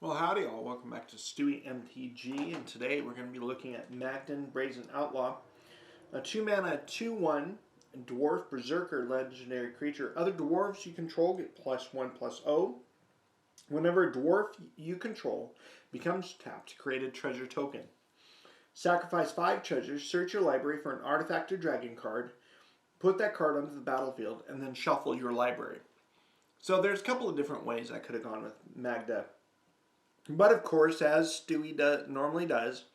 Well, howdy all. Welcome back to Stewie MTG, and today we're going to be looking at Magda Brazen Outlaw, a 2-mana 2/1 dwarf berserker legendary creature. Other dwarves you control get +1/+0. Whenever a dwarf you control becomes tapped, create a treasure token. Sacrifice 5 treasures, search your library for an artifact or dragon card, put that card onto the battlefield, and then shuffle your library. So there's a couple of different ways I could have gone with Magda. But of course, as Stewie normally does,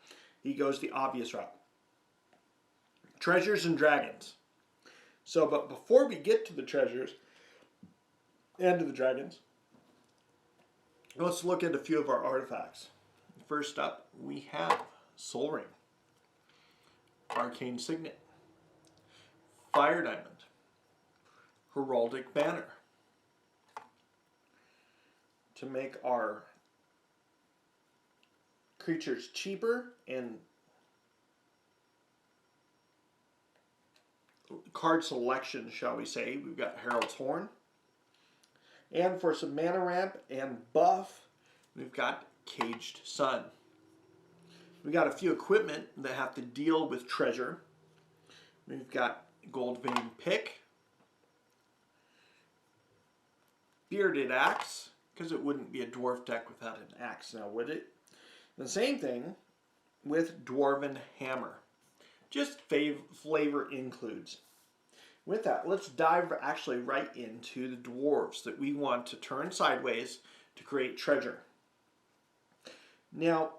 he goes the obvious route. Treasures and dragons. But before we get to the treasures and to the dragons, let's look at a few of our artifacts. First up, we have Soul Ring, Arcane Signet, Fire Diamond, Heraldic Banner. To make our creatures cheaper and card selection, shall we say, we've got Herald's Horn. And for some mana ramp and buff, we've got Caged Sun. We've got a few equipment that have to deal with treasure. We've got Gold Vein Pick, Bearded Axe, because it wouldn't be a dwarf deck without an axe now, would it? The same thing with Dwarven Hammer. Just flavor includes. With that, let's dive actually right into the dwarves that we want to turn sideways to create treasure. Now,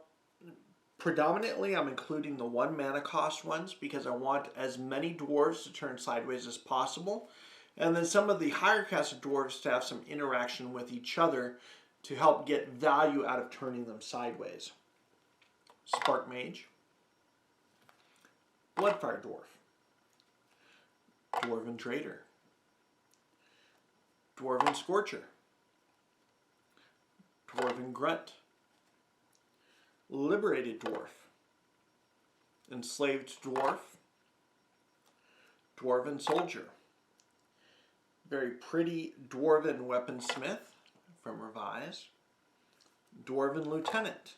predominantly I'm including the 1 mana cost ones because I want as many dwarves to turn sideways as possible. And then some of the higher casted dwarves to have some interaction with each other to help get value out of turning them sideways. Spark Mage, Bloodfire Dwarf, Dwarven Trader, Dwarven Scorcher, Dwarven Grunt, Liberated Dwarf, Enslaved Dwarf, Dwarven Soldier, very pretty Dwarven Weaponsmith from Revise, Dwarven Lieutenant,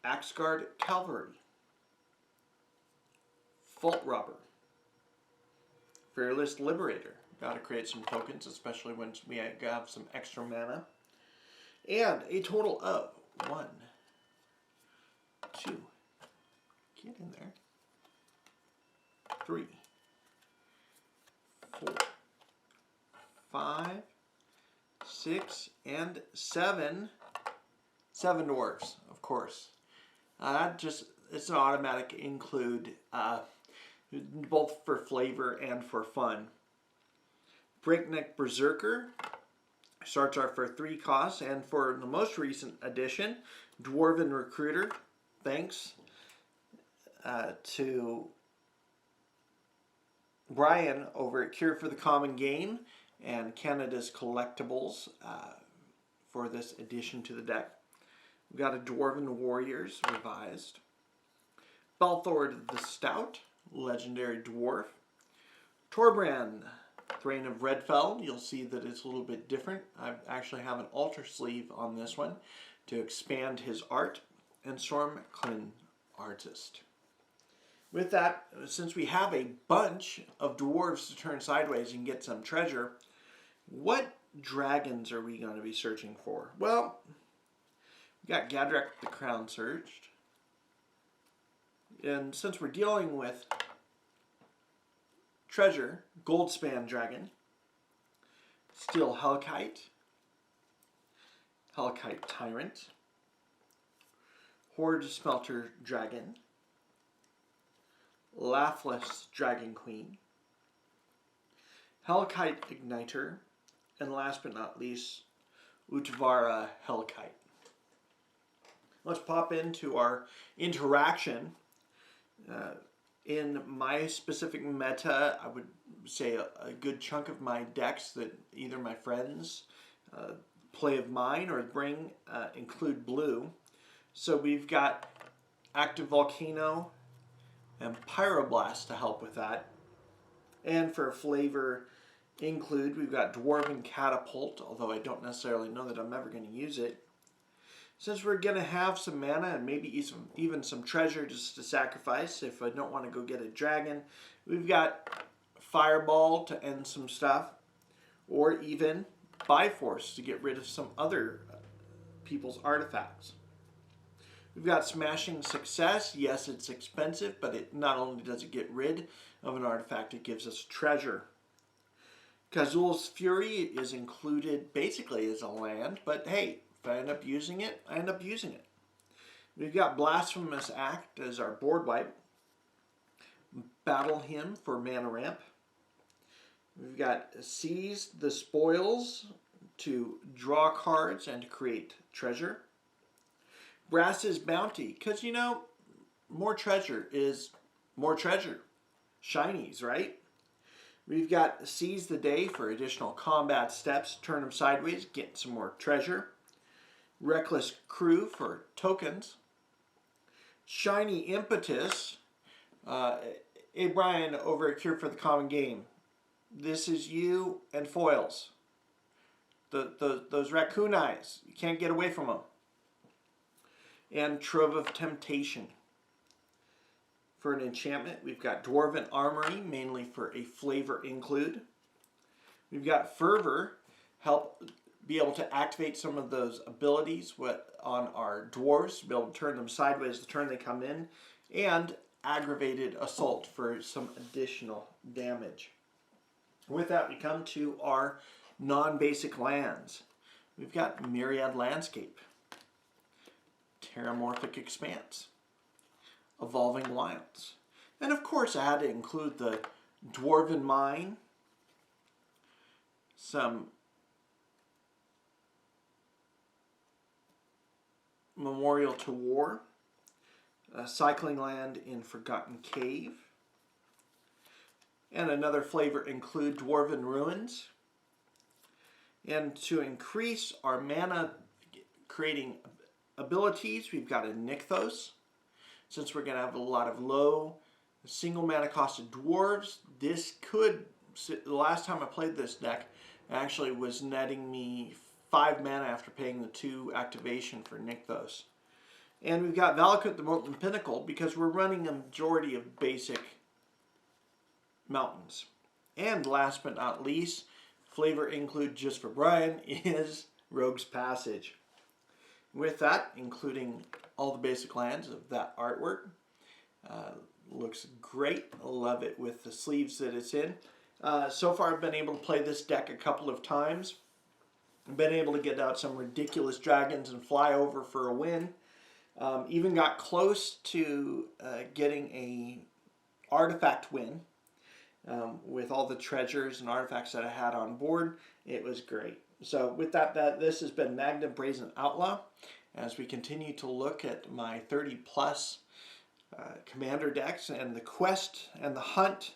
Axeguard Cavalry, Fault Robber, Fearless Liberator. Got to create some tokens, especially when we have some extra mana. And a total of 1, 2, get in there, 3, 4, 5, 6, and 7. 7 dwarves, of course. It's an automatic include, both for flavor and for fun. Breakneck Berserker starts off for 3 costs, and for the most recent addition, Dwarven Recruiter, thanks to Brian over at Cure for the Common Game and Canada's Collectibles for this addition to the deck. We've got a Dwarven Warriors Revised, Balthord the Stout, Legendary Dwarf, Torbrand, Thrain of Redfell. You'll see that it's a little bit different. I actually have an altar sleeve on this one to expand his art, and Stormclin Artist. With that, since we have a bunch of dwarves to turn sideways and get some treasure, what dragons are we going to be searching for? Well, we got Gadrak the Crown Surged. And since we're dealing with treasure, Goldspan Dragon, Steel Hellkite, Hellkite Tyrant, Horde Smelter Dragon, Laughless Dragon Queen, Hellkite Igniter, and last but not least, Utvara Hellkite. Let's pop into our interaction. In my specific meta, I would say a good chunk of my decks that either my friends play of mine or bring include blue. So we've got Active Volcano and Pyroblast to help with that. And for flavor include, we've got Dwarven Catapult, although I don't necessarily know that I'm ever going to use it. Since we're going to have some mana and maybe even some treasure just to sacrifice if I don't want to go get a dragon, we've got Fireball to end some stuff, or even Bifrost to get rid of some other people's artifacts. We've got Smashing Success. Yes, it's expensive, but it not only does it get rid of an artifact, it gives us treasure. Kazul's Fury is included basically as a land, but hey, if I end up using it, I end up using it. We've got Blasphemous Act as our board wipe. Battle Hymn for mana ramp. We've got Seize the Spoils to draw cards and to create treasure. Brass's Bounty, because you know, more treasure is more treasure. Shinies, right? We've got Seize the Day for additional combat steps, turn them sideways, get some more treasure. Reckless Crew for tokens. Shiny Impetus. Hey Brian, over at Cure for the Common Game. This is you and foils. Those raccoon eyes. You can't get away from them. And Trove of Temptation. For an enchantment, we've got Dwarven Armory, mainly for a flavor include. We've got Fervor, help be able to activate some of those abilities on our dwarves, to be able to turn them sideways the turn they come in, and Aggravated Assault for some additional damage. With that, we come to our non-basic lands. We've got Myriad Landscape, Terramorphic Expanse, Evolving Wilds. And of course I had to include the Dwarven Mine, some Memorial to War, a cycling land in Forgotten Cave, and another flavor include Dwarven Ruins. And to increase our mana creating abilities, we've got a Nykthos. Since we're going to have a lot of low single mana costed dwarves, this could, the last time I played this deck, actually was netting me 5 mana after paying the 2 activation for Nykthos. And we've got Valakut the Molten Pinnacle because we're running a majority of basic mountains. And last but not least, flavor include just for Brian is Rogue's Passage. With that, including all the basic lands of that artwork. Looks great. Love it with the sleeves that it's in. So far I've been able to play this deck a couple of times. I've been able to get out some ridiculous dragons and fly over for a win. Even got close to getting a artifact win with all the treasures and artifacts that I had on board. It was great. So with that, this has been Magda Brazen Outlaw as we continue to look at my 30 plus commander decks, and the quest and the hunt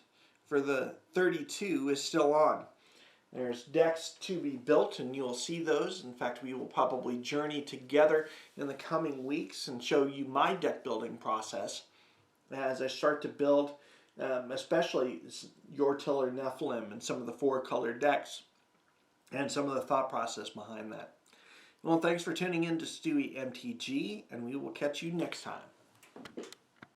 for the 32 is still on. There's decks to be built and you'll see those. In fact, we will probably journey together in the coming weeks and show you my deck building process as I start to build especially Your Tiller Nephilim and some of the 4-color decks and some of the thought process behind that. Well, thanks for tuning in to Stewie MTG, and we will catch you next time.